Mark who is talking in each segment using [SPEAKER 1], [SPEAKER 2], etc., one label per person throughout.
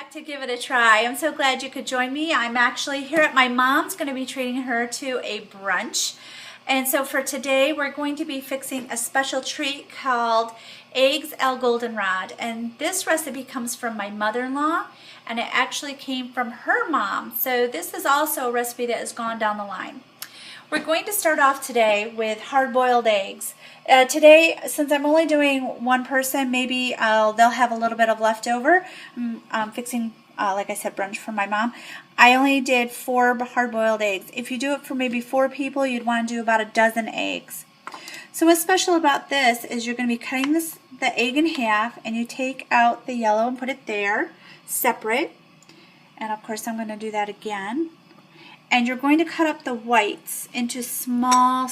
[SPEAKER 1] Back to give it a try. I'm so glad you could join me. I'm actually here at my mom's, going to be treating her to a brunch. And so for today, we're going to be fixing a special treat called Eggs Ala-Goldenrod. And this recipe comes from my mother-in-law, and it actually came from her mom. So this is also a recipe that has gone down the line. We're going to start off today with hard-boiled eggs. Today, since I'm only doing one person, maybe they'll have a little bit of leftover. I'm fixing, like I said, brunch for my mom. I only did 4 hard-boiled eggs. If you do it for maybe 4 people, you'd want to do about a dozen eggs. So what's special about this is you're going to be cutting the egg in half, and you take out the yellow and put it there, separate. And of course, I'm going to do that again. And you're going to cut up the whites into small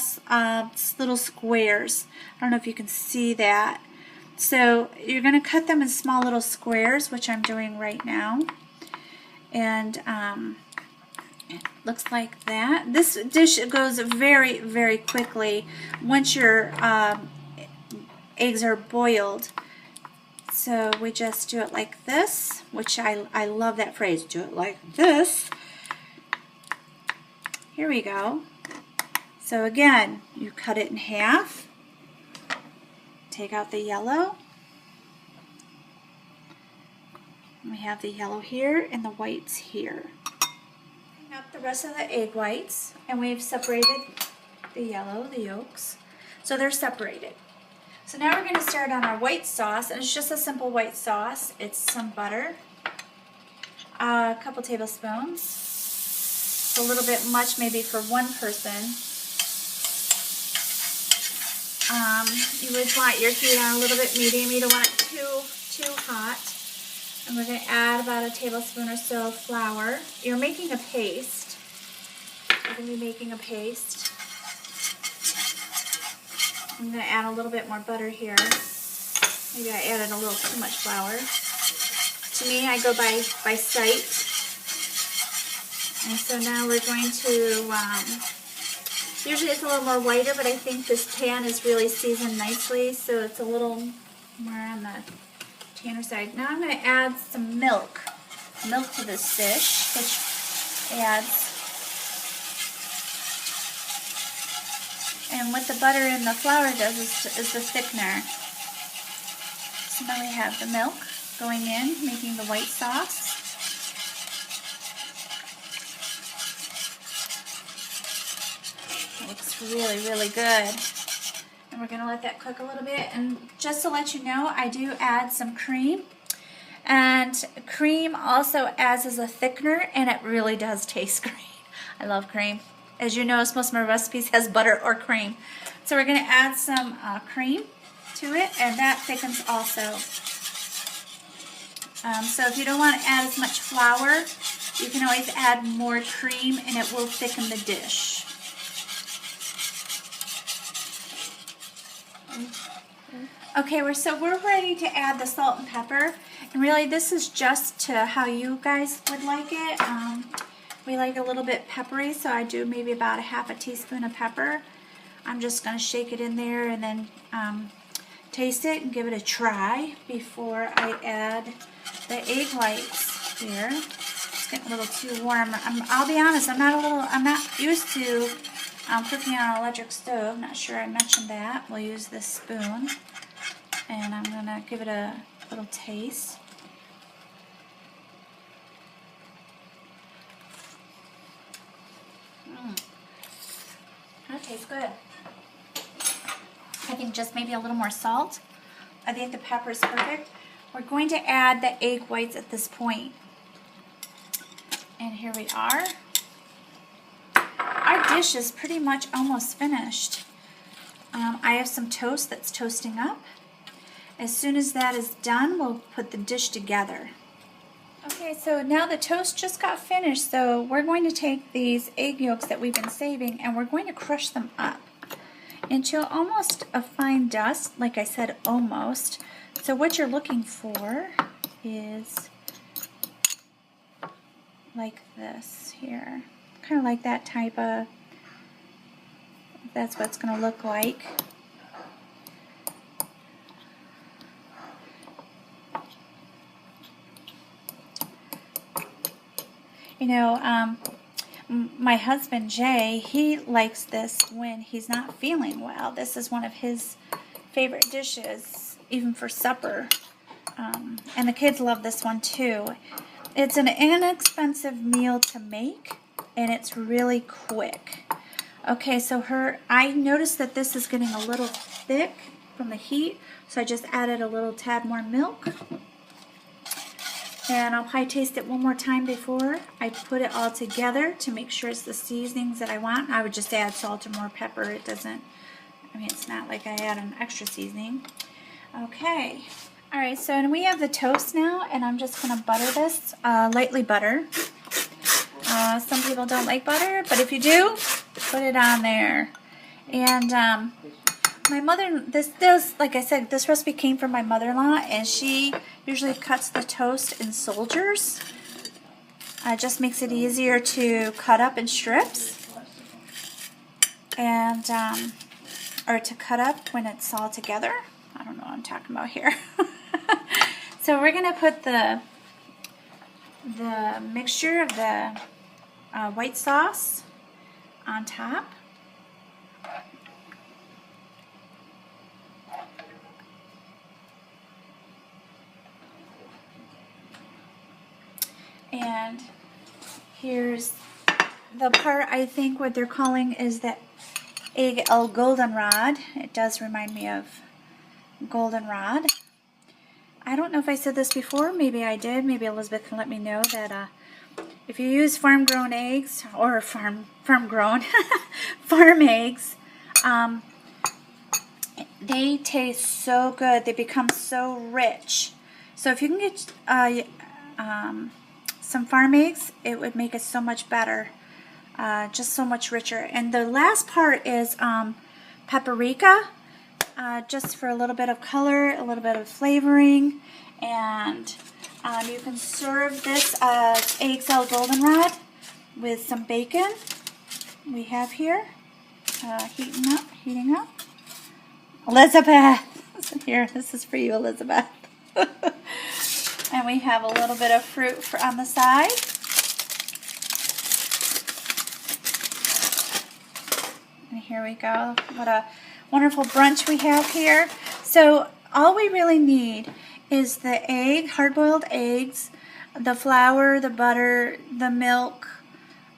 [SPEAKER 1] little squares. I don't know if you can see that. So you're going to cut them in small little squares, which I'm doing right now. And it looks like that. This dish goes very, very quickly once your eggs are boiled. So we just do it like this, which I love that phrase, do it like this. Here we go. So again, you cut it in half, take out the yellow. We have the yellow here and the whites here. Clean up the rest of the egg whites, and we've separated the yellow, the yolks, so they're separated. So now we're going to start on our white sauce, and it's just a simple white sauce. It's some butter, a couple tablespoons. A little bit much maybe for one person. You would want your heat on a little bit medium. You don't want it too hot. And we're going to add about a tablespoon or so of flour. You're making a paste. You're going to be making a paste. I'm going to add a little bit more butter here. Maybe I added a little too much flour. To me, I go by sight. And so now we're going to, usually it's a little more whiter, but I think this pan is really seasoned nicely, so it's a little more on the tanner side. Now I'm going to add some milk to this dish, which adds, and what the butter and the flour does is the thickener. So now we have the milk going in, making the white sauce. Looks really, really good. And we're going to let that cook a little bit. And just to let you know, I do add some cream. And cream also adds as a thickener, and it really does taste great. I love cream. As you notice, most of my recipes has butter or cream. So we're going to add some cream to it, and that thickens also. So if you don't want to add as much flour, you can always add more cream, and it will thicken the dish. Okay, we're ready to add the salt and pepper, and really this is just to how you guys would like it. We like a little bit peppery, so I do maybe about a half a teaspoon of pepper. I'm just going to shake it in there and then taste it and give it a try before I add the egg whites here. It's getting a little too warm. I'll be honest, I'm not used to cooking on an electric stove. Not sure I mentioned that. We'll use this spoon, and I'm going to give it a little taste. That tastes good. I think just maybe a little more salt. I think the pepper is perfect. We're going to add the egg whites at this point. And here we are. Our dish is pretty much almost finished. I have some toast that's toasting up. As soon as that is done, we'll put the dish together. Okay, so now the toast just got finished, so we're going to take these egg yolks that we've been saving, and we're going to crush them up into almost a fine dust, like I said, almost. So what you're looking for is like this here. Kind of like that type of, that's what it's going to look like. You know, my husband Jay, he likes this when he's not feeling well. This is one of his favorite dishes, even for supper. And the kids love this one too. It's an inexpensive meal to make, and it's really quick. Okay, so I noticed that this is getting a little thick from the heat, so I just added a little tad more milk. And I'll probably taste it one more time before I put it all together to make sure it's the seasonings that I want. I would just add salt or more pepper. It doesn't, I mean, it's not like I add an extra seasoning. Okay. All right, so we have the toast now, and I'm just going to butter this, lightly butter. Some people don't like butter, but if you do, put it on there. And my mother, like I said, this recipe came from my mother-in-law, and she usually cuts the toast in soldiers. It just makes it easier to cut up in strips, and or to cut up when it's all together. I don't know what I'm talking about here. So we're gonna put the mixture of the white sauce on top. And here's the part I think what they're calling is the Eggs Ala-Goldenrod. It does remind me of goldenrod. I don't know if I said this before. Maybe I did. Maybe Elizabeth can let me know that if you use farm-grown eggs or farm-grown farm eggs, they taste so good. They become so rich. So if you can get some farm eggs, it would make it so much better, just so much richer. And the last part is paprika, just for a little bit of color, a little bit of flavoring. And you can serve this Eggs Ala-Goldenrod with some bacon we have here, heating up. Elizabeth, here, this is for you, Elizabeth. And we have a little bit of fruit on the side. And here we go. What a wonderful brunch we have here. So all we really need is the egg, hard-boiled eggs, the flour, the butter, the milk,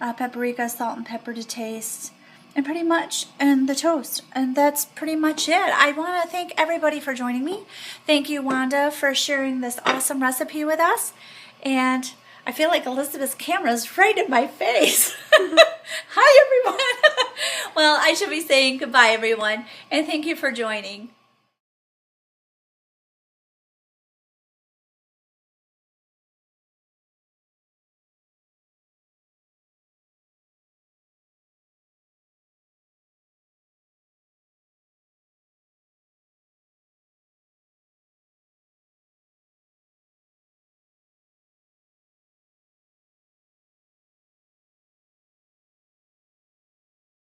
[SPEAKER 1] paprika, salt and pepper to taste, and pretty much, and the toast. And that's pretty much it. I want to thank everybody for joining me. Thank you, Wanda, for sharing this awesome recipe with us. And I feel like Elizabeth's camera is right in my face. Hi, everyone. Well, I should be saying goodbye, everyone. And thank you for joining.